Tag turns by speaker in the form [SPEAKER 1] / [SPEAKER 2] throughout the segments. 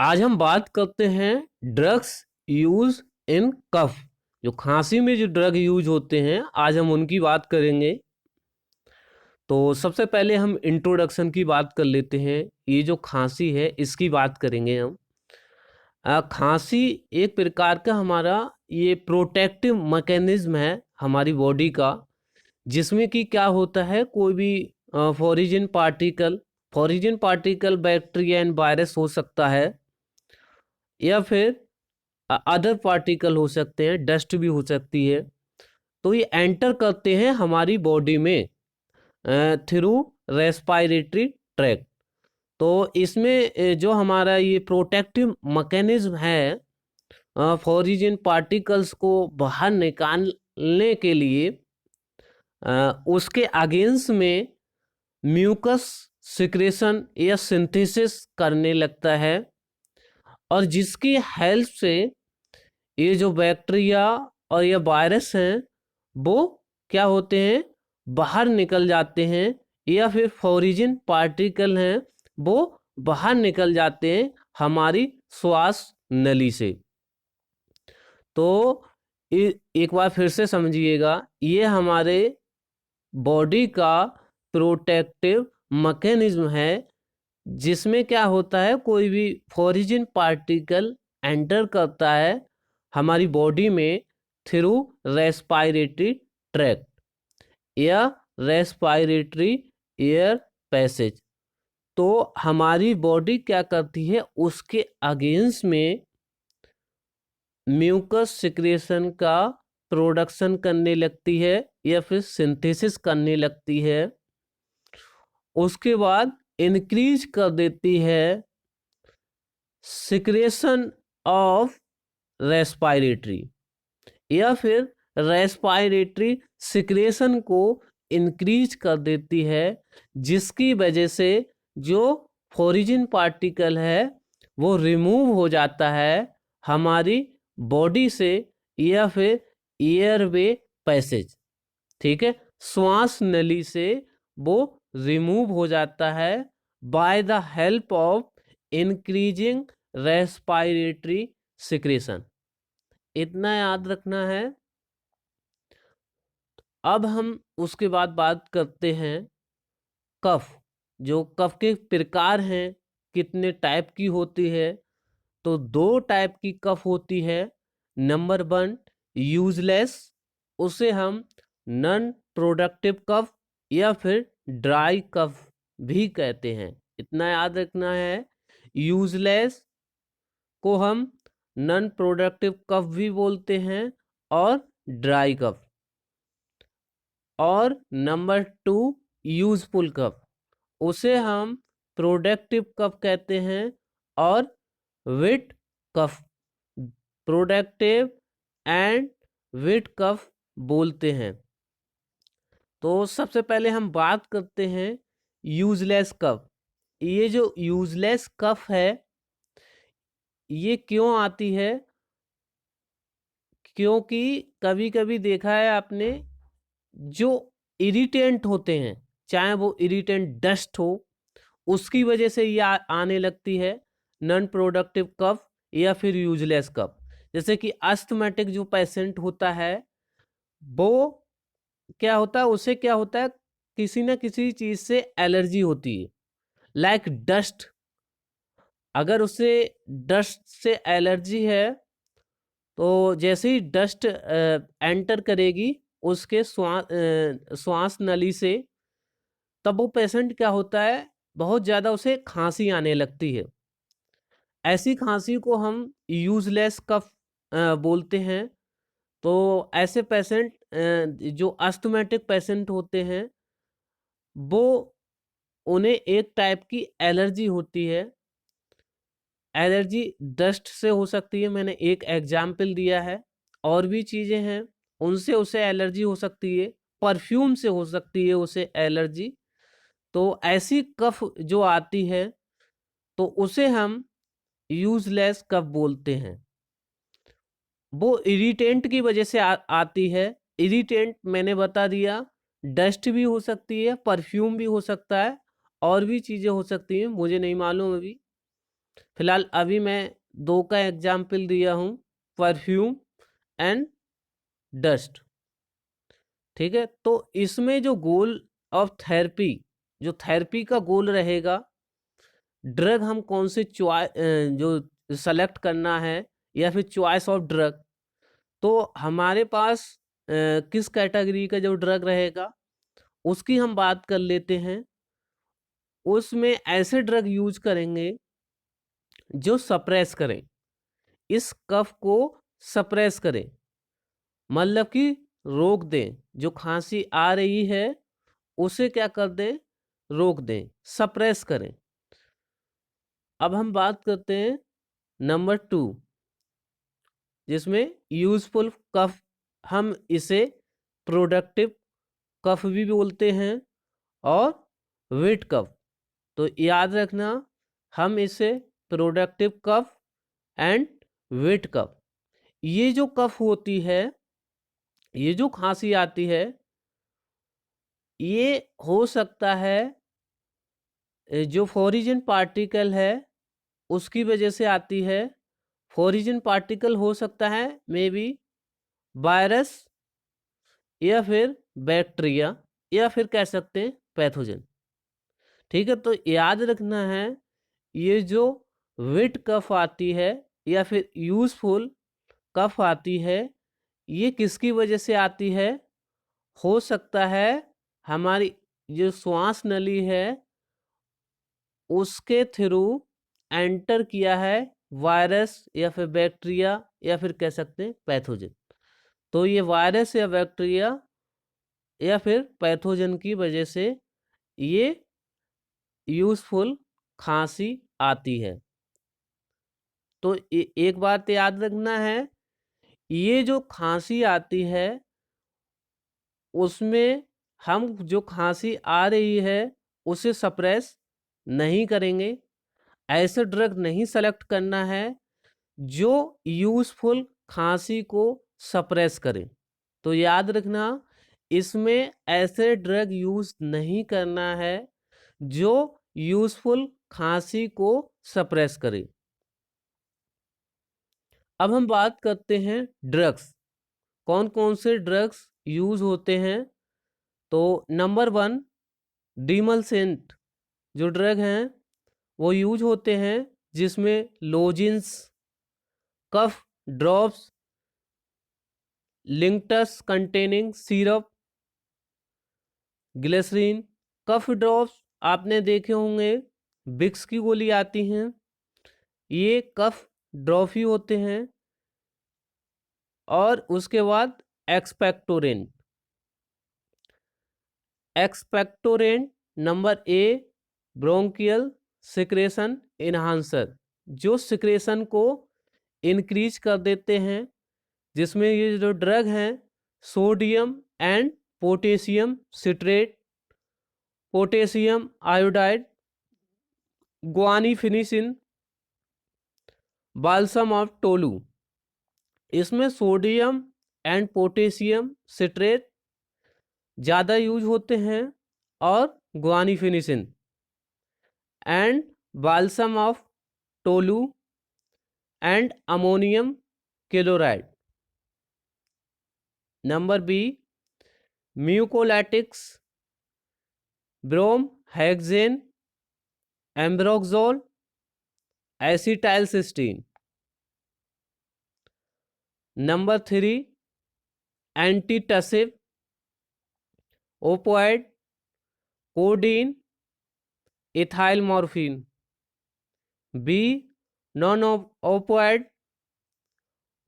[SPEAKER 1] आज हम बात करते हैं ड्रग्स यूज इन कफ। जो खांसी में जो ड्रग यूज होते हैं आज हम उनकी बात करेंगे। तो सबसे पहले हम इंट्रोडक्शन की बात कर लेते हैं। ये जो खांसी है इसकी बात करेंगे हम। खांसी एक प्रकार का हमारा ये प्रोटेक्टिव मैकेनिज्म है हमारी बॉडी का, जिसमें कि क्या होता है, कोई भी foreign particle bacteria and virus हो सकता है, या फिर अदर पार्टिकल हो सकते हैं, डस्ट भी हो सकती है। तो ये एंटर करते हैं हमारी बॉडी में थ्रू रेस्पायरेटरी ट्रैक्ट। तो इसमें जो हमारा ये प्रोटेक्टिव मैकेनिज्म है फॉरिजन पार्टिकल्स को बाहर निकालने के लिए, उसके अगेंस्ट में म्यूकस सिक्रेशन या सिंथेसिस करने लगता है, और जिसकी हेल्प से ये जो बैक्टीरिया और ये वायरस हैं वो क्या होते हैं, बाहर निकल जाते हैं, या फिर फॉरिजन पार्टिकल हैं वो बाहर निकल जाते हैं हमारी श्वास नली से। तो एक बार फिर से समझिएगा, ये हमारे बॉडी का प्रोटेक्टिव मैकेनिज्म है, जिसमें क्या होता है, कोई भी फॉरिजन पार्टिकल एंटर करता है हमारी बॉडी में थ्रू रेस्पायरेटरी ट्रैक्ट या रेस्पायरेटरी एयर पैसेज। तो हमारी बॉडी क्या करती है, उसके अगेंस्ट में म्यूकस सिक्रेशन का प्रोडक्शन करने लगती है या फिर सिंथेसिस करने लगती है। उसके बाद इंक्रीज कर देती है सिक्रेशन ऑफ रेस्पायरेटरी, या फिर रेस्पायरेटरी सिक्रेशन को इंक्रीज कर देती है, जिसकी वजह से जो फॉरिजन पार्टिकल है वो रिमूव हो जाता है हमारी बॉडी से, या फिर एयरवे पैसेज, ठीक है, श्वास नली से वो रिमूव हो जाता है by the help of increasing respiratory secretion. इतना याद रखना है। अब हम उसके बाद बात करते हैं कफ। जो कफ के प्रकार हैं, कितने टाइप की होती है, तो 2 टाइप की कफ होती है। नंबर 1 यूजलेस, उसे हम नॉन प्रोडक्टिव कफ या फिर ड्राई कफ भी कहते हैं। इतना याद रखना है, यूजलेस को हम नॉन प्रोडक्टिव कफ भी बोलते हैं और ड्राई कफ। और नंबर 2 यूजफुल कफ, उसे हम प्रोडक्टिव कफ कहते हैं और wet cough, productive and wet cough बोलते हैं। तो सबसे पहले हम बात करते हैं यूजलेस कफ। ये जो यूजलेस कफ है ये क्यों आती है, क्योंकि कभी कभी देखा है आपने, जो इरिटेंट होते हैं, चाहे वो इरिटेंट डस्ट हो, उसकी वजह से ये आने लगती है नॉन प्रोडक्टिव कफ या फिर यूजलेस कफ। जैसे कि अस्थमेटिक जो पेशेंट होता है, वो क्या होता है, उसे क्या होता है, किसी ना किसी चीज से एलर्जी होती है, लाइक डस्ट। अगर उसे डस्ट से एलर्जी है, तो जैसे ही डस्ट एंटर करेगी उसके श्वास नली से, तब वो पेशेंट क्या होता है, बहुत ज़्यादा उसे खांसी आने लगती है। ऐसी खांसी को हम यूजलेस कफ बोलते हैं। तो ऐसे पेशेंट जो अस्थमेटिक पेशेंट होते हैं, वो उन्हें एक टाइप की एलर्जी होती है। एलर्जी डस्ट से हो सकती है, मैंने एक एग्जाम्पल दिया है। और भी चीज़ें हैं, उनसे उसे एलर्जी हो सकती है, परफ्यूम से हो सकती है उसे एलर्जी। तो ऐसी कफ जो आती है, तो उसे हम यूजलेस कफ बोलते हैं। वो इरिटेंट की वजह से आती है। इरिटेंट मैंने बता दिया, डस्ट भी हो सकती है, परफ्यूम भी हो सकता है, और भी चीज़ें हो सकती हैं, मुझे नहीं मालूम अभी। फिलहाल अभी मैं 2 का एग्जाम्पल दिया हूँ, परफ्यूम एंड डस्ट। ठीक है, तो इसमें जो गोल ऑफ थेरेपी, जो थेरेपी का गोल रहेगा, ड्रग हम कौन से जो सेलेक्ट करना है या फिर चॉइस ऑफ ड्रग, तो हमारे पास किस कैटेगरी का जो ड्रग रहेगा उसकी हम बात कर लेते हैं। उसमें ऐसे ड्रग यूज करेंगे जो सप्रेस करें, इस कफ को सप्रेस करें, मतलब कि रोक दें, जो खांसी आ रही है उसे क्या कर दें, रोक दें, सप्रेस करें। अब हम बात करते हैं नंबर 2, जिसमें यूजफुल कफ, हम इसे प्रोडक्टिव कफ भी बोलते हैं और वेट कफ। तो याद रखना, हम इसे प्रोडक्टिव कफ एंड वेट कफ, ये जो कफ होती है, ये जो खांसी आती है, ये हो सकता है जो फॉरिजन पार्टिकल है उसकी वजह से आती है। फॉरिजन पार्टिकल हो सकता है मे बी वायरस या फिर बैक्टीरिया या फिर कह सकते हैं पैथोजन। ठीक है, तो याद रखना है, ये जो वेट कफ आती है या फिर यूजफुल कफ आती है, ये किसकी वजह से आती है, हो सकता है हमारी जो श्वास नली है उसके थ्रू एंटर किया है वायरस या फिर बैक्टीरिया या फिर कह सकते हैं पैथोजन। तो ये वायरस या बैक्टीरिया या फिर पैथोजन की वजह से ये यूजफुल खांसी आती है। तो एक बात याद रखना है, ये जो खांसी आती है उसमें हम जो खांसी आ रही है उसे सप्रेस नहीं करेंगे, ऐसे ड्रग नहीं सेलेक्ट करना है जो यूजफुल खांसी को सप्रेस करे। तो याद रखना, इसमें ऐसे ड्रग यूज नहीं करना है जो यूजफुल खांसी को सप्रेस करे। अब हम बात करते हैं ड्रग्स, कौन कौन से ड्रग्स यूज होते हैं। तो नंबर 1, डीमलसेंट जो ड्रग हैं वो यूज होते हैं, जिसमें lozenges, cough drops, linctus containing syrup, glycerine. Cough drops आपने देखे होंगे, विक्स की गोली आती हैं, ये कफ ड्रॉप ही होते हैं। और उसके बाद expectorant. Expectorant number A, bronchial secretion enhancer, जो सिक्रेशन को इंक्रीज कर देते हैं, जिसमें ये जो ड्रग हैं sodium and potassium citrate, potassium iodide, guaifenesin, balsam of tolu. इसमें सोडियम एंड पोटेशियम सिट्रेट ज़्यादा यूज होते हैं और guaifenesin and balsam of tolu and ammonium chloride. Number B, mucolytics, bromhexine, ambroxol, acetylcysteine. Number 3, antitussive, opioid, codeine, ethyl morphine. B, non opioid,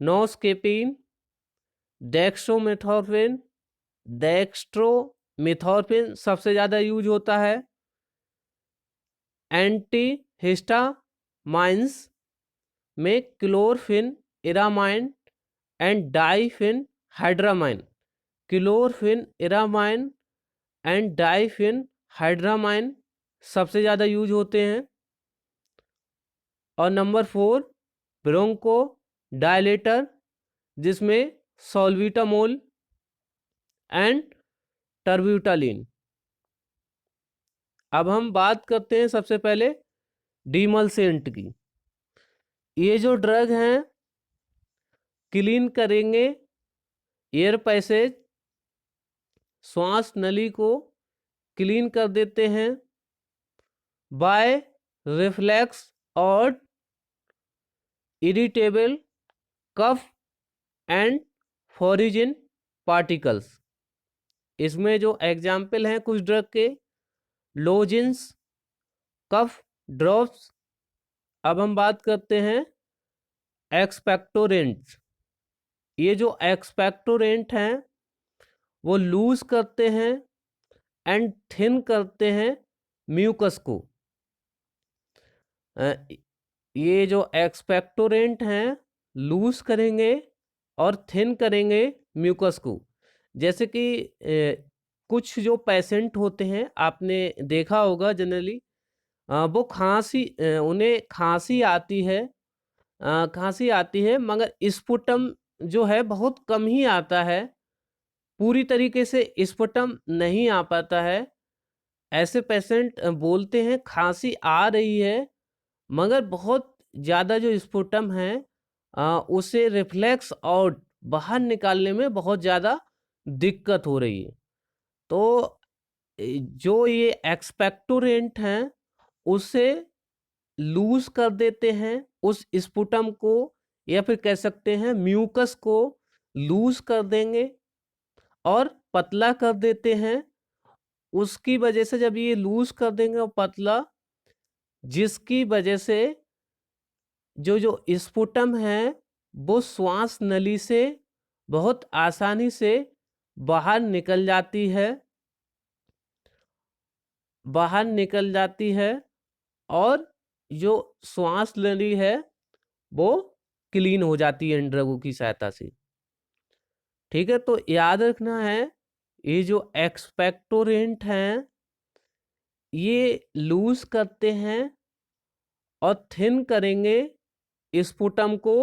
[SPEAKER 1] noscapine, डेक्स्ट्रोमेथोर्फिन। डेक्स्ट्रोमेथोर्फिन सबसे ज़्यादा use होता है। एंटीहिस्टामाइंस में क्लोरफिन इरामाइन and डाइफिन हाइड्रामाइन। क्लोरफिन इरामाइन and डाइफिन हाइड्रामाइन सबसे ज़्यादा यूज होते हैं। और नंबर 4, ब्रोंको डायलेटर, जिसमें सॉल्विटामोल एंड टर्ब्यूटालिन। अब हम बात करते हैं सबसे पहले डीमलसेंट की। ये जो ड्रग हैं क्लीन करेंगे एयर पैसेज, श्वास नली को क्लीन कर देते हैं बाय रिफ्लेक्स और इरिटेबल कफ एंड फॉरिजिन पार्टिकल्स। इसमें जो एग्जाम्पल हैं कुछ ड्रग के, लोजेंस, कफ ड्रॉप्स। अब हम बात करते हैं एक्सपेक्टोरेंट्स। ये जो एक्सपेक्टोरेंट हैं वो लूज करते हैं एंड थिन करते हैं म्यूकस को। ये जो एक्सपेक्टोरेंट हैं लूज करेंगे और थिन करेंगे म्यूकस को। जैसे कि कुछ जो पेशेंट होते हैं आपने देखा होगा जनरली, वो उन्हें खांसी आती है, मगर स्पुटम जो है बहुत कम ही आता है, पूरी तरीके से स्पुटम नहीं आ पाता है। ऐसे पेशेंट बोलते हैं खांसी आ रही है मगर बहुत ज़्यादा जो स्पुटम है उसे रिफ्लेक्स और बाहर निकालने में बहुत ज़्यादा दिक्कत हो रही है। तो जो ये एक्सपेक्टोरेंट हैं उसे लूज कर देते हैं, उस स्पुटम को या फिर कह सकते हैं म्यूकस को लूज कर देंगे और पतला कर देते हैं। उसकी वजह से जब ये लूज कर देंगे और पतला, जिसकी वजह से जो जो स्पुटम है वो श्वास नली से बहुत आसानी से बाहर निकल जाती है और जो श्वास नली है वो क्लीन हो जाती है इन ड्रगों की सहायता से। ठीक है, तो याद रखना है ये जो एक्सपेक्टोरेंट हैं ये लूज करते हैं और थिन करेंगे स्पुटम को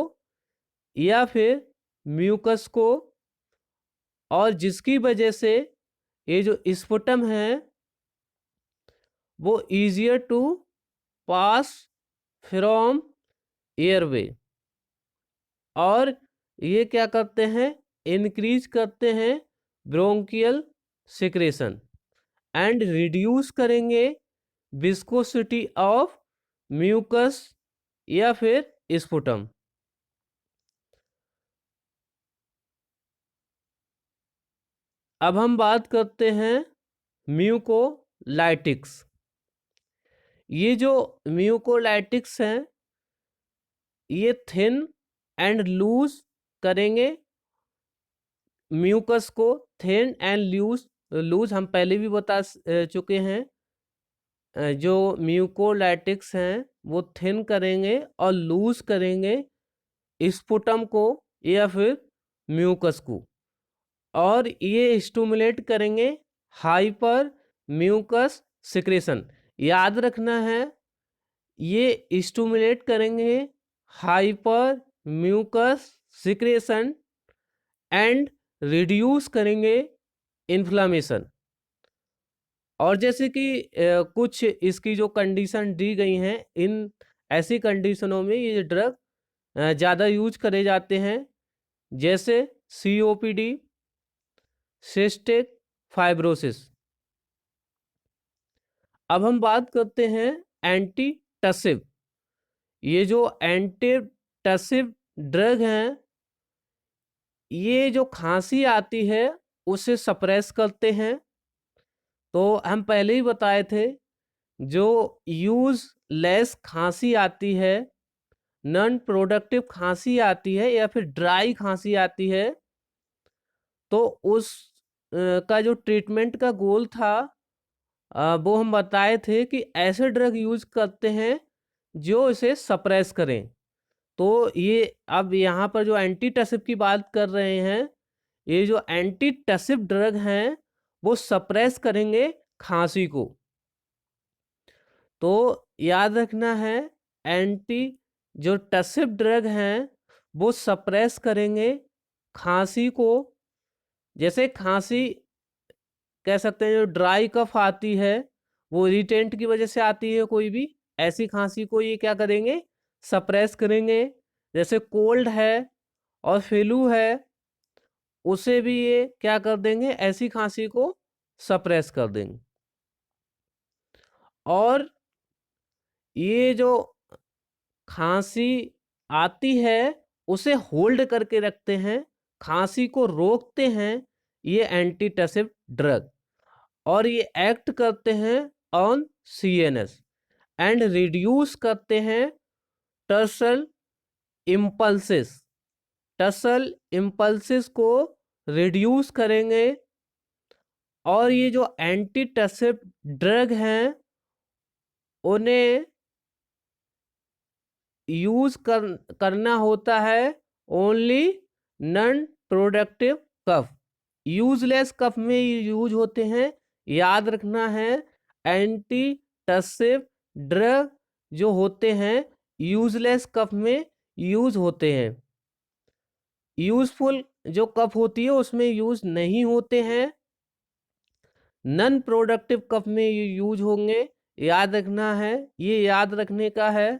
[SPEAKER 1] या फिर म्यूकस को, और जिसकी वजह से ये जो स्पुटम है वो easier to pass from airway, और ये क्या करते हैं, इंक्रीज करते हैं ब्रोंकियल सिक्रेशन एंड रिड्यूस करेंगे विस्कोसिटी ऑफ म्यूकस या फिर स्पुटम। अब हम बात करते हैं म्यूकोलाइटिक्स। ये जो म्यूकोलाइटिक्स हैं ये थिन एंड लूज करेंगे म्यूकस को। थिन एंड लूज हम पहले भी बता चुके हैं। जो म्यूकोलाइटिक्स हैं वो थिन करेंगे और लूज करेंगे स्पुटम को या फिर म्यूकस को, और ये स्टिमुलेट करेंगे हाइपर म्यूकस सिक्रेशन। याद रखना है ये स्टिमुलेट करेंगे hyper mucus secretion and reduce करेंगे इन्फ्लामेशन। और जैसे कि कुछ इसकी जो कंडीशन दी गई हैं, इन ऐसी कंडीशनों में ये ड्रग ज़्यादा यूज करे जाते हैं, जैसे COPD, सिस्टिक फाइब्रोसिस। अब हम बात करते हैं एंटीटसिव। ये जो एंटीटसिव ड्रग हैं ये जो खांसी आती है उसे सप्रेस करते हैं। तो हम पहले ही बताए थे जो यूज लेस खांसी आती है, नॉन प्रोडक्टिव खांसी आती है या फिर ड्राई खांसी आती है, तो उस का जो ट्रीटमेंट का गोल था वो हम बताए थे कि ऐसे ड्रग यूज करते हैं जो इसे सप्रेस करें। तो ये अब यहाँ पर जो एंटीटसिव की बात कर रहे हैं, ये जो एंटीटसिव ड्रग हैं वो सप्रेस करेंगे खांसी को। तो याद रखना है जो टसिव ड्रग हैं वो सप्रेस करेंगे खांसी को। जैसे खांसी कह सकते हैं जो ड्राई कफ आती है वो इरिटेंट की वजह से आती है, कोई भी ऐसी खांसी को ये क्या करेंगे, सप्रेस करेंगे। जैसे कोल्ड है और फ्लू है, उसे भी ये क्या कर देंगे, ऐसी खांसी को सप्रेस कर देंगे। और ये जो खांसी आती है उसे होल्ड करके रखते हैं, खांसी को रोकते हैं ये एंटीटसिव ड्रग। और ये एक्ट करते हैं ऑन सीएनएस एंड रिड्यूस करते हैं टर्सल इम्पल्सिस। टसल इम्पल्सिस को रिड्यूस करेंगे। और ये जो एंटीटसिव ड्रग हैं उन्हें यूज करना होता है only non productive cough. Useless cough में यूज होते हैं। याद रखना है एंटी टसिव ड्रग जो होते हैं यूजलेस कफ में यूज होते हैं। यूजफुल जो कफ होती है उसमें यूज नहीं होते हैं। नॉन प्रोडक्टिव कफ में यूज होंगे। याद रखना है, ये याद रखने का है।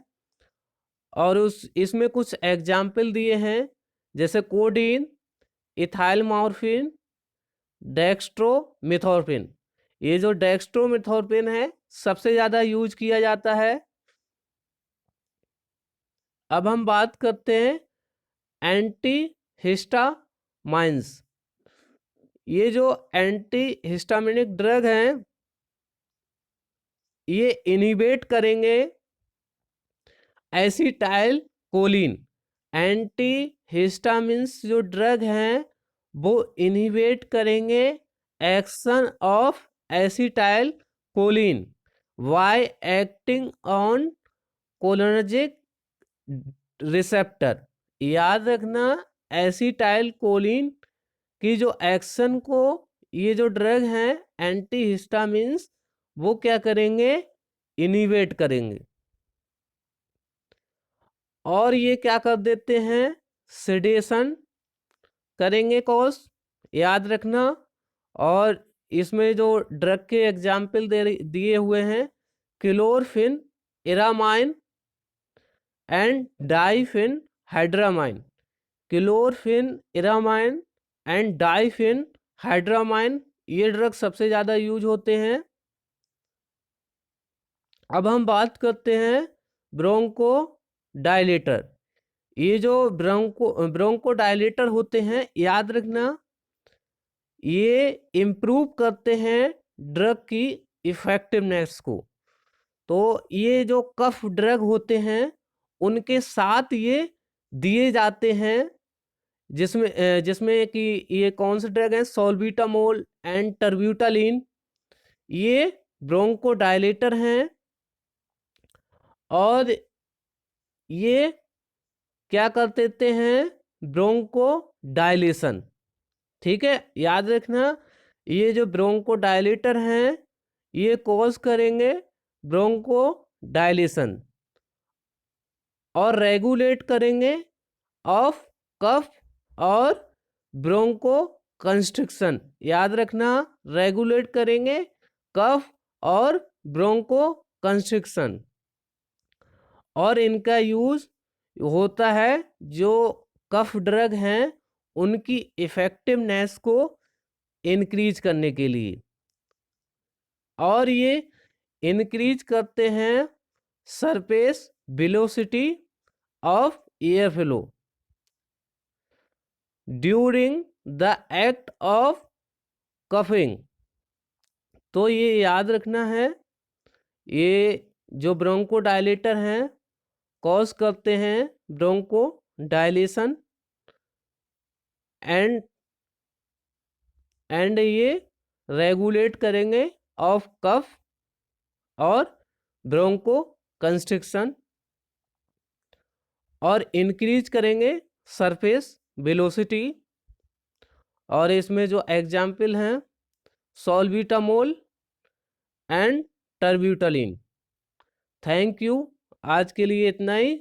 [SPEAKER 1] और इसमें कुछ एग्जाम्पल दिए हैं जैसे कोडीन, इथाइल मॉर्फिन, डेक्स्ट्रोमेथोर्फिन। ये जो डेक्स्ट्रोमेथोर्फिन है सबसे ज़्यादा यूज किया जाता है। अब हम बात करते हैं एंटी हिस्टामाइंस। ये जो एंटी हिस्टामिनिक ड्रग हैं ये इनिबेट करेंगे एसिटाइल कोलिन। एंटी हिस्टामिन्स जो ड्रग हैं वो इनिबेट करेंगे action of acetyl choline by acting on cholinergic receptor. याद रखना एसिटाइल कोलिन की जो एक्शन को ये जो ड्रग हैं एंटी हिस्टामिन्स वो क्या करेंगे, इनिबेट करेंगे। और ये क्या कर देते हैं, सेडेशन करेंगे कॉज, याद रखना। और इसमें जो ड्रग के एग्जाम्पल दिए हुए हैं क्लोरफिन इरामाइन एंड डाइफिन हाइड्रामाइन। क्लोरफिन इरामाइन एंड डाइफिन हाइड्रामाइन ये ड्रग सबसे ज़्यादा यूज होते हैं। अब हम बात करते हैं ब्रोंको डायलेटर। ये जो ब्रोंको डायलेटर होते हैं याद रखना ये इम्प्रूव करते हैं ड्रग की इफेक्टिवनेस को। तो ये जो कफ ड्रग होते हैं उनके साथ ये दिए जाते हैं, जिसमें कि ये कौन से ड्रग हैं, सॉल्बिटामोल एंड टर्ब्यूटालिन। ये ब्रोंको डायलेटर हैं और ये क्या कर देते हैं, ब्रोंको डायलेशन। ठीक है, याद रखना ये जो ब्रोंको डायलेटर हैं ये कॉज करेंगे ब्रोंको डायलेशन और रेगुलेट करेंगे ऑफ कफ और ब्रोंको कंस्ट्रिक्शन। याद रखना रेगुलेट करेंगे कफ और ब्रोंको कंस्ट्रिक्शन। और इनका यूज होता है जो कफ ड्रग हैं उनकी इफेक्टिवनेस को इंक्रीज करने के लिए। और ये इंक्रीज करते हैं surface velocity of air flow during the act of coughing. तो ये याद रखना है ये जो ब्रोंको डायलेटर हैं कॉज करते हैं ब्रोंको डायलेशन एंड ये रेगुलेट करेंगे ऑफ कफ और ब्रोंको कंस्ट्रिक्शन और इंक्रीज करेंगे सरफेस वेलोसिटी। और इसमें जो एग्जाम्पल हैं सॉल्बिटामोल एंड टर्ब्यूटालिन। थैंक यू, आज के लिए इतना ही।